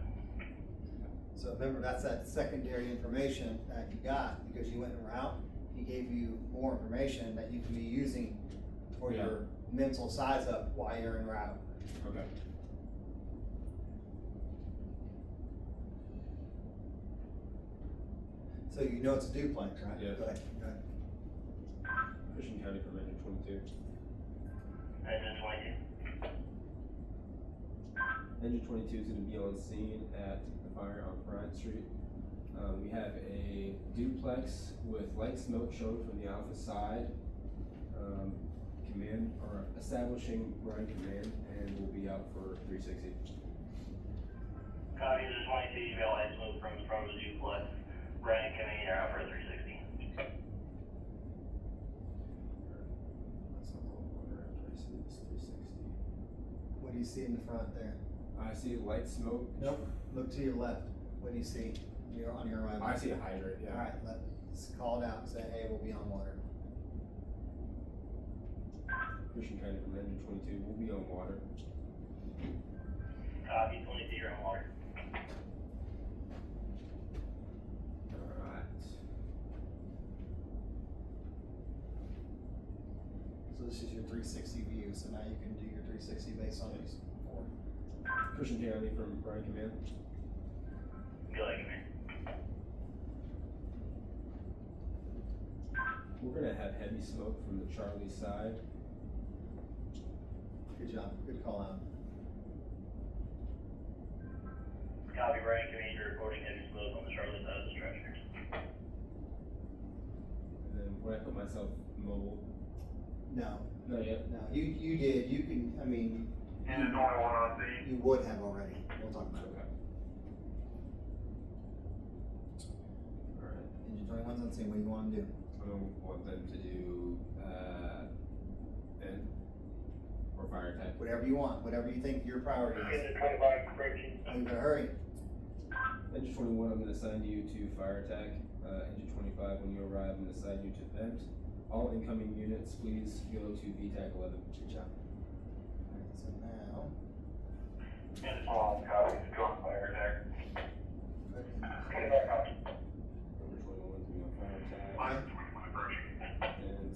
So remember, that's that secondary information that you got because you went en route. He gave you more information that you can be using for Yeah. your mental size up while you're en route. Okay. So you know it's a duplex, right? Yeah. Go ahead. Christian County from engine 22. Engine 22. Engine 22 is gonna be on scene at the fire on Bryant Street. We have a duplex with light smoke showing from the alpha side. Command, or establishing Ryan command, and we'll be out for 360. Copy, engine 22, you've got light smoke from the front of the duplex. Brian coming in, you're out for a 360. That's not the water after I see this 360. What do you see in the front there? I see light smoke. Nope. Look to your left. What do you see? You're on your arrival. I see a hydrant, yeah. Alright, let's call it out and say, hey, we'll be on water. Christian County from engine 22, we'll be on water. Copy, 22, you're on water. Alright. So this is your 360 view, so now you can do your 360 based on these four. Christian County from Ryan command. Go ahead, come here. We're gonna have heavy smoke from the Charlie side. Good job, good call out. Copy, Brian coming in, you're reporting heavy smoke on the Charlotte side of the structures. And then when I put myself mobile, No, not yet. no, you did, you can, I mean, Engine 21 on scene. you would have already, we'll talk about it. Okay. Alright, Engine 21's on scene, what do you wanna do? I'm gonna want them to do, vent or fire attack. Whatever you want, whatever you think your priority is. Engine 25 approaching. You better hurry. Engine 21, I'm gonna assign you to fire attack. Engine 25, when you arrive, I'm gonna assign you to vent. All incoming units, please go to VTAC 11. Good job. Alright, so now, Engine 12, copy, strong fire attack. 25 copy. Number 21 is gonna be on fire attack. 21 approaching. And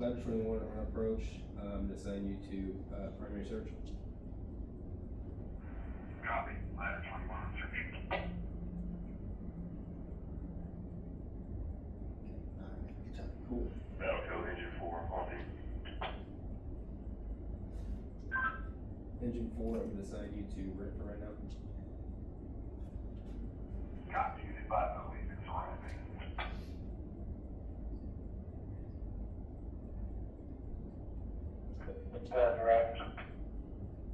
Ladder 21 on approach, I'm gonna assign you to primary search. Copy, ladder 21 search. alright, good job. Cool. Battlefield engine 4, on Engine 4, I'm gonna assign you to RIP for right now. Copy, unit 5, no lead, surrounding. Right.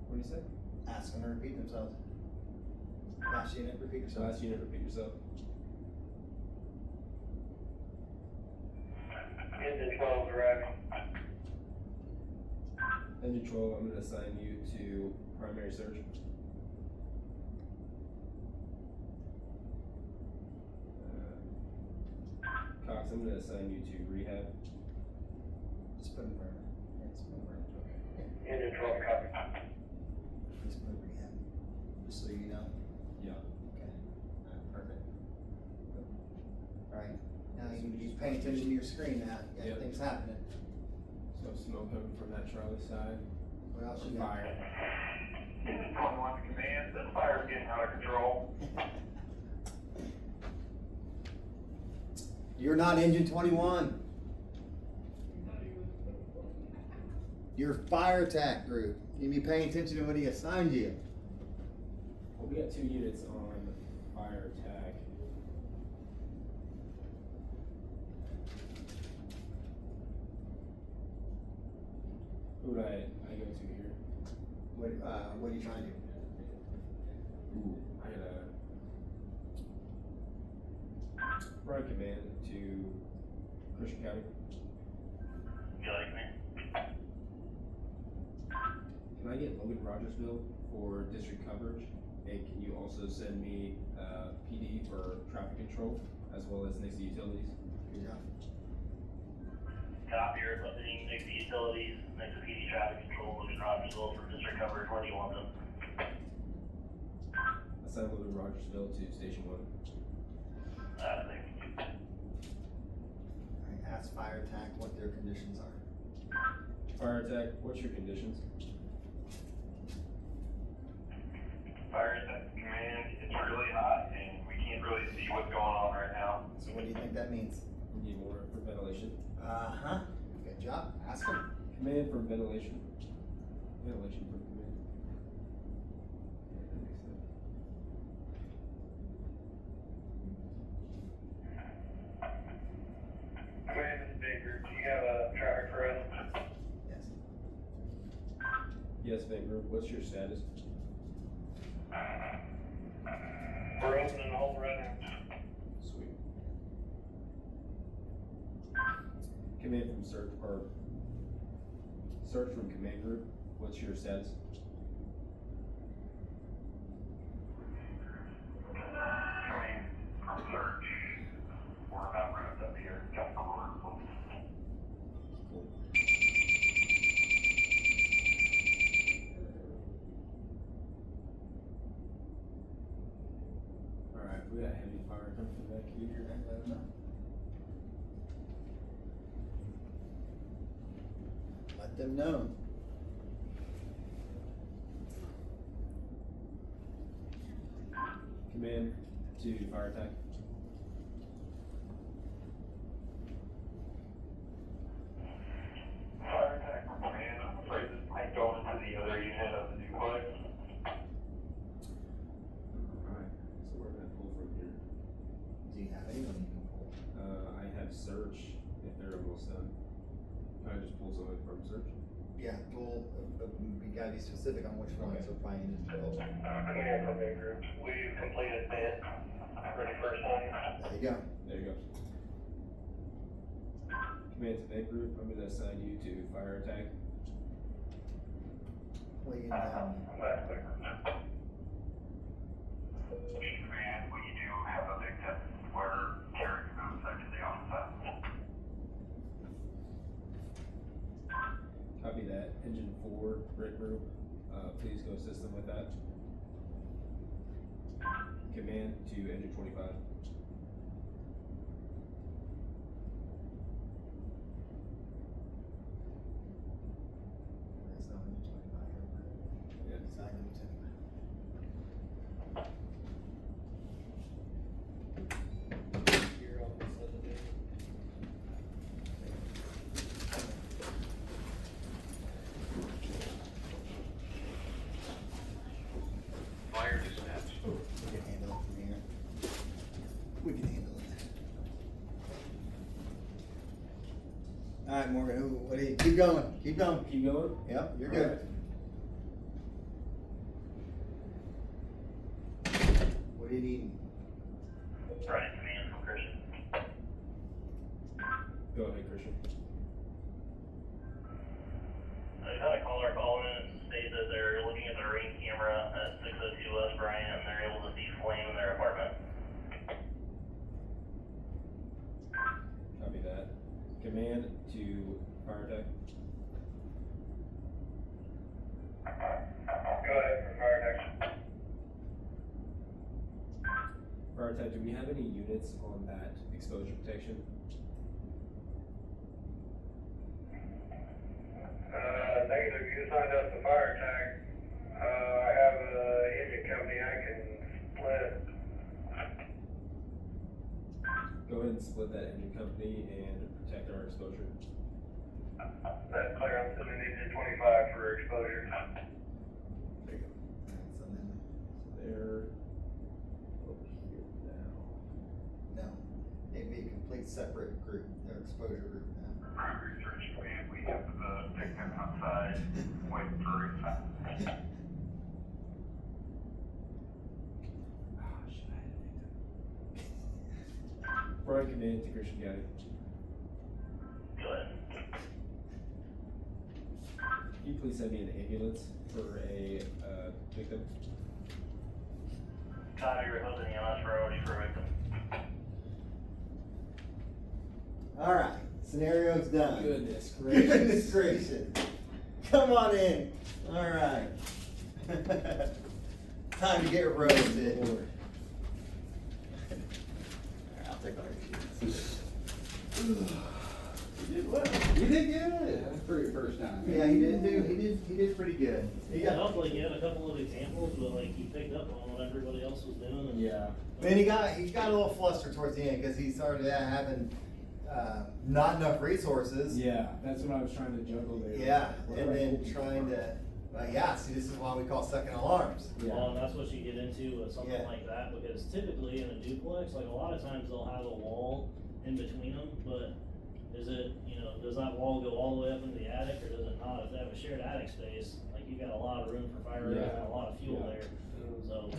What do you say? Ask them to repeat themselves. Last unit, repeat So yourself. last unit, repeat yourself. Engine 12 arriving. Engine 12, I'm gonna assign you to primary search. Cox, I'm gonna assign you to rehab. Just put them where, yeah, just put them where, yeah, Engine 12 copy. just put them rehab, just so you know. Yeah. Okay, alright, perfect. Alright, now you pay attention to your screen now, you Yep. got things happening. So smoke coming from that Charlie side. What else you got? Fire. Engine 21 command, the fire's getting out of control. You're not engine 21. You're fire attack group. You need to be paying attention to what he assigned you. Well, we got 2 units on fire attack. Who would I go to here? What are you trying to do? Ooh, I gotta run command to Christian County. You like me? Can I get Logan Rogersville for district coverage? And can you also send me PD for traffic control as well as next to utilities? Good job. Copy, requesting next to utilities, next to PD traffic control, looking Rogersville for district coverage, where do you want them? Assign Logan Rogersville to Station 1. Thank you. Alright, ask fire attack what their conditions are. Fire attack, what's your conditions? Fire attack command, it's really hot and we can't really see what's going on right now. So what do you think that means? We need more for ventilation. Uh-huh, good job, ask them. Command for ventilation. Ventilation for command. Yeah, that makes sense. Command is bigger, do you have a traffic for us? Yes. Yes, Van Group, what's your status? We're opening the hole right now. Sweet. Command from search, or search from command group, what's your status? Coming from search. We're about wrapped up here, got the corner. Cool. Alright, we got heavy fire coming from back here. Let them know. Let them know. Command to fire attack. Fire attack from command, I'm afraid this might go into the other unit of the duplex. Alright, so we're gonna pull from here. Do you have anyone you can pull? I have search if they're almost done. Can I just pull somebody from search? Yeah, well, we gotta be specific on which ones are probably engine 12. Command from bid group, we've completed bid, ready for signing. There you go. There you go. Command to bid group, I'm gonna assign you to fire attack. Lee and, Command, we do have a big test where Terry goes actually on site. Copy that. Engine 4, Brick Group, please go assist them with that. Command to engine 25. There's no engine 25 here. Yeah. Sign them to. You're on this other day. Fire dispatch. We can handle it from here. We can handle it. Alright, Morgan, what do you, keep going, keep going. Keep going? Yep, you're Alright. good. What do you need? Brian, command from Christian. Go ahead, Christian. I had a caller call in and state that they're looking at the ring camera at 602 West Bryant and they're able to see flame in their apartment. Copy that. Command to fire attack. Go ahead for fire attack. Fire attack, do we have any units on that exposure protection? Negative, you signed up the fire attack. I have a engine company I can split. Go ahead and split that engine company and protect our exposure. That's clear, I'm sending engine 25 for exposure. There you go. So then, So they're over here now. no, it'd be a complete separate group, their exposure group now. Primary search command, we have the pickup outside, waiting for inside. Ah, shit, I had a victim. Brian, command to Christian County. Go ahead. Can you please send me an ambulance for a victim? Copy, requesting EMS priority for victim. Alright, scenario's done. Goodness Goodness gracious. Come on in. Alright. Time to get roasted. Lord. Alright, I'll take our keys. You did well. You did good for your first time. Yeah, he did pretty good. He Yeah, got, helped, like, he had a couple of examples, but like, he picked up on what everybody else was doing and. Yeah. man, he got a little flustered towards the end, cause he started having, not enough resources. Yeah, that's what I was trying to juggle there. Yeah, What and do I then hold you trying for? to, see, this is why we call second alarms. Well, Yeah. and that's what you get into with something Yeah. like that, because typically in a duplex, like a lot of times they'll have a wall in between them, but is it, does that wall go all the way up into the attic or does it not? If they have a shared attic space, like you got a lot of room for fire and Yeah. a lot of fuel Yeah. there, so.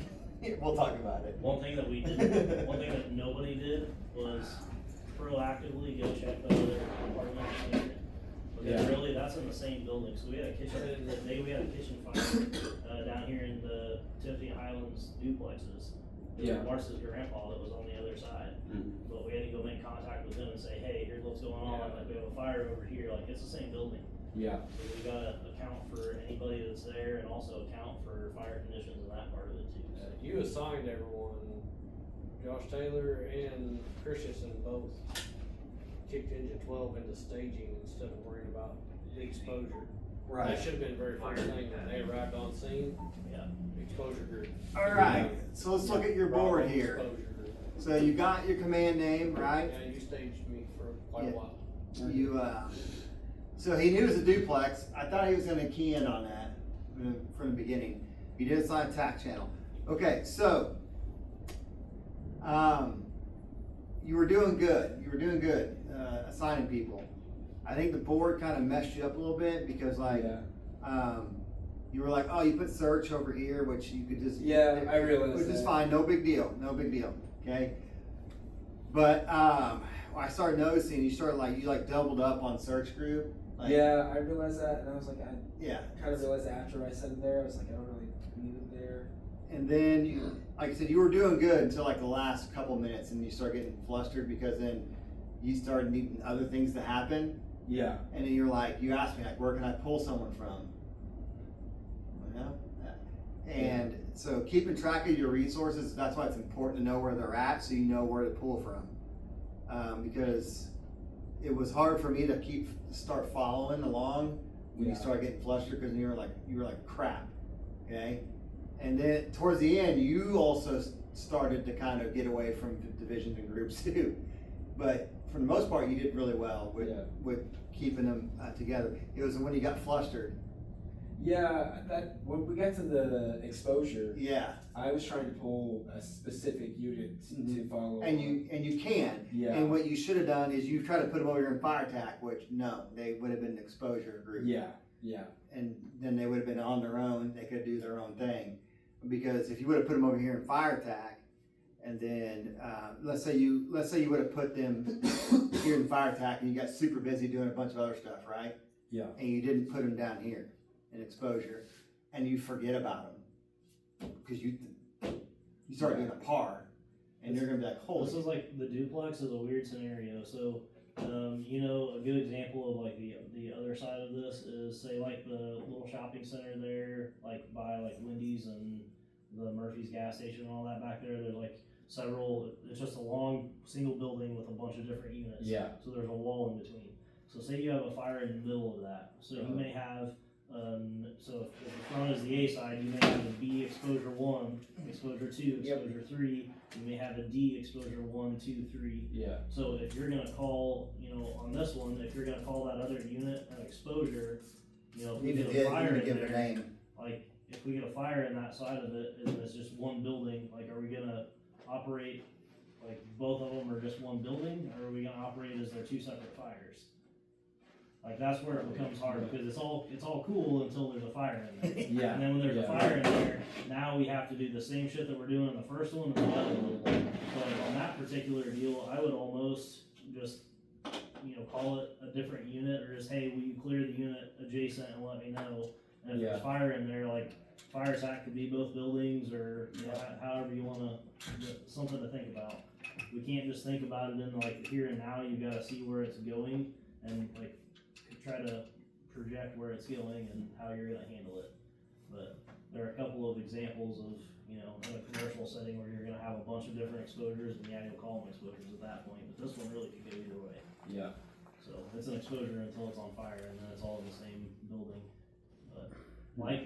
We'll talk about it. One thing that we did, one thing that nobody did was proactively go check the other apartments later. Because Yeah. really, that's in the same building, so we had a kitchen, the day we had a kitchen fire, down here in the Tiffany Highlands duplexes. It Yeah. was Marcy's grandpa that was on the other side, Mhm. but we had to go make contact with him and say, hey, here's what's going on, Yeah. like we have a fire over here, like it's the same building. Yeah. So we gotta account for anybody that's there and also account for fire conditions in that part of it too. So. You assigned everyone, Josh Taylor and Christensen both kicked engine 12 into staging instead of worrying about the exposure. That should have been the very first thing when they arrived on scene, Yeah. exposure group. Alright, so let's look at your board Bravo here. Exposure group. So you got your command name, right? Yeah, you staged me for quite Yeah. a while. You, so he knew it was a duplex. I thought he was gonna key in on that from the beginning. He did assign TAC channel. Okay, so, you were doing good. You were doing good, assigning people. I think the board kind of messed you up a little bit because like, you were like, oh, you put search over here, which you could just. Yeah, I realized Which is that. fine, no big deal, okay? But, I started noticing, you doubled up on search group. Like, Yeah, I realized that, and I was like, I Yeah, kind of realized after I said it there, I was like, I don't really need it there. and then you, like I said, you were doing good until like the last couple minutes and you start getting flustered because then you started needing other things to happen. Yeah. And then you're like, you asked me like, where can I pull someone from? Well, and so keeping track of your resources, that's why it's important to know where they're at so you know where to pull from. Because it was hard for me to start following along when you Yeah. start getting flustered because you were like crap, okay? And then towards the end, you also started to kind of get away from divisions and groups too. But for the most part, you did really well with keeping them together. It was when you got flustered. Yeah, that when we got to the exposure, Yeah, I was trying to pull a specific unit to follow. and you can. Yeah. And what you should have done is you try to put them over here in fire attack, which no, they would have been an exposure group. Yeah. And then they would have been on their own. They could do their own thing. Because if you would have put them over here in fire attack, and then let's say you would have put them here in fire attack, and you got super busy doing a bunch of other stuff, right? Yeah. And you didn't put them down here in exposure, and you forget about them because you start doing a par, and you're gonna be like, holy. This is like the duplex is a weird scenario. So, you know, a good example of like the other side of this is say like the little shopping center there, like by like Wendy's and the Murphy's gas station and all that back there. There's like several. It's just a long single building with a bunch of different units. Yeah. So there's a wall in between. So say you have a fire in the middle of that. So you may have. So if the front is the A side, you may have a B exposure 1, exposure 2, exposure 3. You may have a D exposure 1, 2, 3. Yeah. So if you're gonna call, you know, on this one, if you're gonna call that other unit an exposure, you know, if we You get need a fire to in give it a there, name. like if we get a fire in that side of it, and it's just one building, like are we gonna operate like both of them are just one building, or are we gonna operate as they're two separate fires? Like that's where it becomes hard because it's all cool until there's a fire in there. Yeah. And then when there's a fire in there, now we have to do the same shit that we're doing in the first one and the other one. But on that particular deal, I would almost just, you know, call it a different unit or just, hey, will you clear the unit adjacent and let me know? And if there's fire in there, like fire attack could be both buildings or, you know, however you wanna, something to think about. We can't just think about it in like the here and now, you gotta see where it's going and like try to project where it's going and how you're gonna handle it. But there are a couple of examples of, you know, in a commercial setting where you're gonna have a bunch of different exposures and yeah, you'll call them exposures at that point, but this one really could go either way. Yeah. So it's an exposure until it's on fire and then it's all in the same building. But like